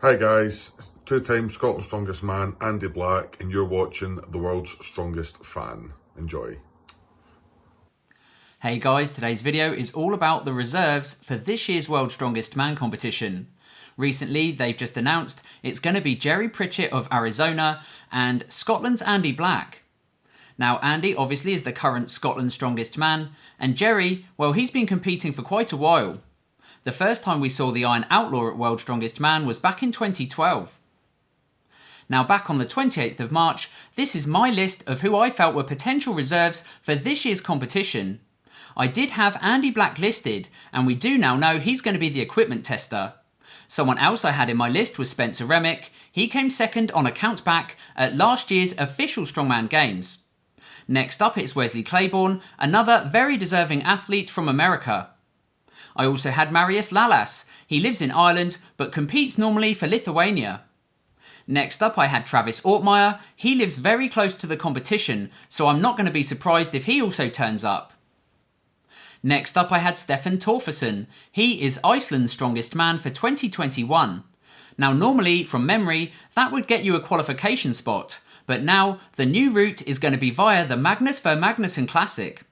Hi guys, two-time Scotland's Strongest Man, Andy Black, and you're watching The World's Strongest Fan. Enjoy. Hey guys, today's video is all about the reserves for this year's World's Strongest Man competition. Recently, they've just announced it's going to be Jerry Pritchett of Arizona and Scotland's Andy Black. Now, Andy obviously is the current Scotland's Strongest Man, and Jerry, well, he's been competing for quite a while. The first time we saw the Iron Outlaw at World's Strongest Man was back in 2012. Now, back on the 28th of March, this is my list of who I felt were potential reserves for this year's competition. I did have Andy Black listed, and we do now know he's going to be the equipment tester. Someone else I had in my list was Spencer Remick. He came second on a count back at last year's official Strongman Games. Next up, it's Wesley Claiborne, another very deserving athlete from America. I also had Marius Lalas. He lives in Ireland, but competes normally for Lithuania. Next up, I had Travis Ortmeyer. He lives very close to the competition, so I'm not going to be surprised if he also turns up. Next up, I had Stefan Torferson. He is Iceland's strongest man for 2021. Now, normally, from memory, that would get you a qualification spot, but now the new route is going to be via the Magnus for Magnusson Classic.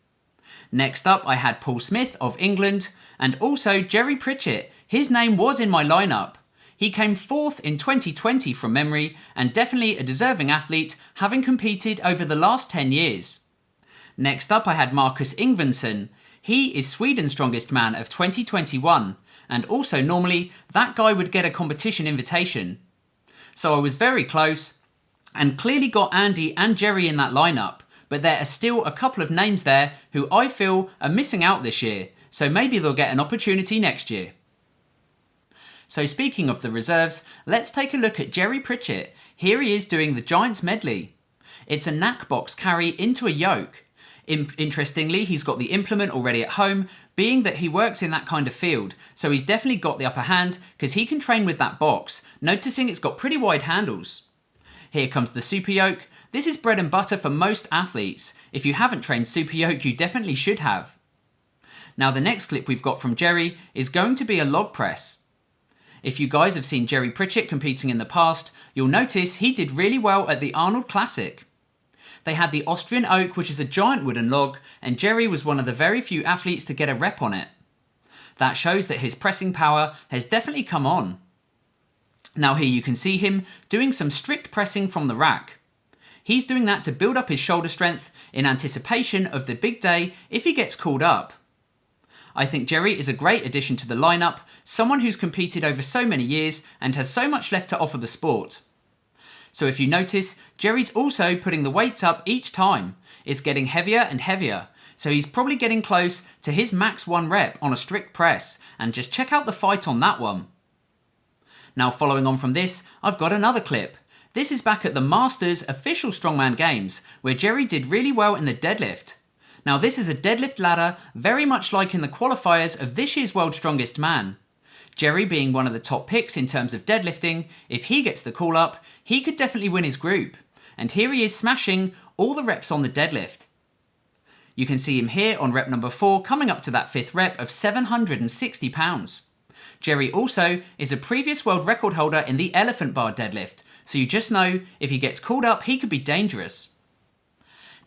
Next up, I had Paul Smith of England, and also Jerry Pritchett. His name was in my lineup. He came fourth in 2020 from memory, and definitely a deserving athlete, having competed over the last 10 years. Next up, I had Marcus Invinson. He is Sweden's strongest man of 2021, and also normally that guy would get a competition invitation. So I was very close, and clearly got Andy and Jerry in that lineup, but there are still a couple of names there who I feel are missing out this year, so maybe they'll get an opportunity next year. So speaking of the reserves, let's take a look at Jerry Pritchett. Here he is doing the Giants medley. It's a knack box carry into a yoke. Interestingly, he's got the implement already at home, being that he works in that kind of field, so he's definitely got the upper hand because he can train with that box, noticing it's got pretty wide handles. Here comes the super yoke. This is bread and butter for most athletes. If you haven't trained super yoke, you definitely should have. Now, the next clip we've got from Jerry is going to be a log press. If you guys have seen Jerry Pritchett competing in the past, you'll notice he did really well at the Arnold Classic. They had the Austrian oak, which is a giant wooden log, and Jerry was one of the very few athletes to get a rep on it. That shows that his pressing power has definitely come on. Now here you can see him doing some strict pressing from the rack. He's doing that to build up his shoulder strength in anticipation of the big day if he gets called up. I think Jerry is a great addition to the lineup, someone who's competed over so many years and has so much left to offer the sport. So if you notice, Jerry's also putting the weights up each time. It's getting heavier and heavier, so he's probably getting close to his max 1 rep on a strict press, and just check out the fight on that one. Now following on from this, I've got another clip. This is back at the Masters official Strongman Games, where Jerry did really well in the deadlift. Now this is a deadlift ladder, very much like in the qualifiers of this year's World's Strongest Man. Jerry being one of the top picks in terms of deadlifting, if he gets the call up, he could definitely win his group. And here he is smashing all the reps on the deadlift. You can see him here on rep number 4, coming up to that 5th rep of 760 pounds. Jerry also is a previous world record holder in the elephant bar deadlift, so you just know if he gets called up, he could be dangerous.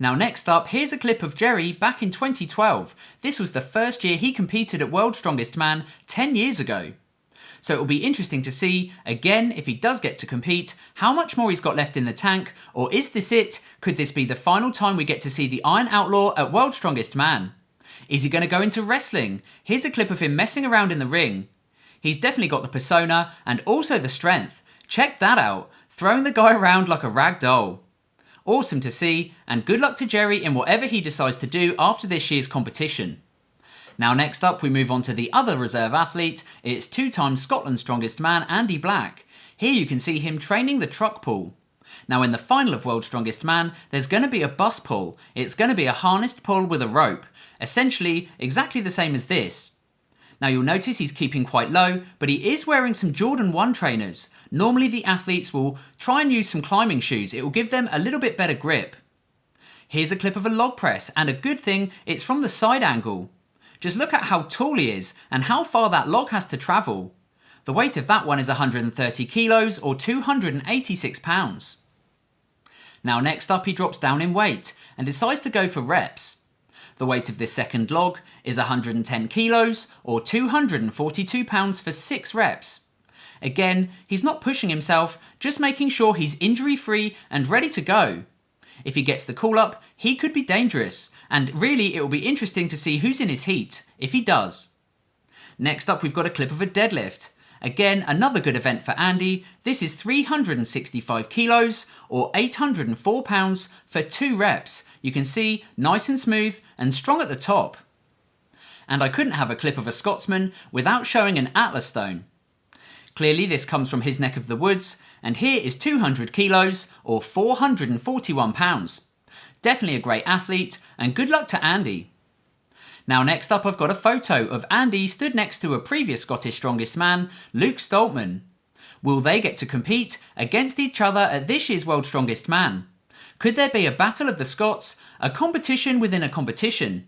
Now next up, here's a clip of Jerry back in 2012. This was the first year he competed at World's Strongest Man 10 years ago. So it will be interesting to see, again, if he does get to compete, how much more he's got left in the tank, or is this it? Could this be the final time we get to see the Iron Outlaw at World's Strongest Man? Is he going to go into wrestling? Here's a clip of him messing around in the ring. He's definitely got the persona and also the strength. Check that out, throwing the guy around like a rag doll. Awesome to see, and good luck to Jerry in whatever he decides to do after this year's competition. Now next up, we move on to the other reserve athlete. It's 2-time Scotland's strongest man, Andy Black. Here you can see him training the truck pull. Now in the final of World's Strongest Man, there's going to be a bus pull. It's going to be a harnessed pull with a rope. Essentially, exactly the same as this. Now you'll notice he's keeping quite low, but he is wearing some Jordan 1 trainers. Normally the athletes will try and use some climbing shoes. It will give them a little bit better grip. Here's a clip of a log press, and a good thing, it's from the side angle. Just look at how tall he is and how far that log has to travel. The weight of that one is 130 kilos or 286 pounds. Now next up he drops down in weight and decides to go for reps. The weight of this second log is 110 kilos or 242 pounds for 6 reps. Again, he's not pushing himself, just making sure he's injury free and ready to go. If he gets the call up, he could be dangerous, and really it will be interesting to see who's in his heat, if he does. Next up we've got a clip of a deadlift. Again, another good event for Andy. This is 365 kilos or 804 pounds for 2 reps. You can see, nice and smooth and strong at the top. And I couldn't have a clip of a Scotsman without showing an Atlas stone. Clearly this comes from his neck of the woods, and here is 200 kilos or 441 pounds. Definitely a great athlete, and good luck to Andy. Now next up I've got a photo of Andy stood next to a previous Scottish strongest man, Luke Stoltman. Will they get to compete against each other at this year's World's Strongest Man? Could there be a battle of the Scots, a competition within a competition?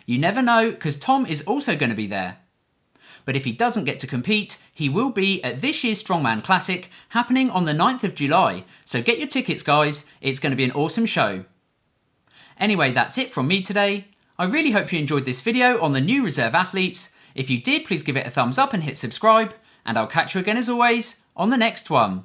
You never know, because Tom is also going to be there. But if he doesn't get to compete, he will be at this year's Strongman Classic happening on the 9th of July, so get your tickets guys, it's going to be an awesome show. Anyway, that's it from me today. I really hope you enjoyed this video on the new reserve athletes. If you did, please give it a thumbs up and hit subscribe, and I'll catch you again as always on the next one.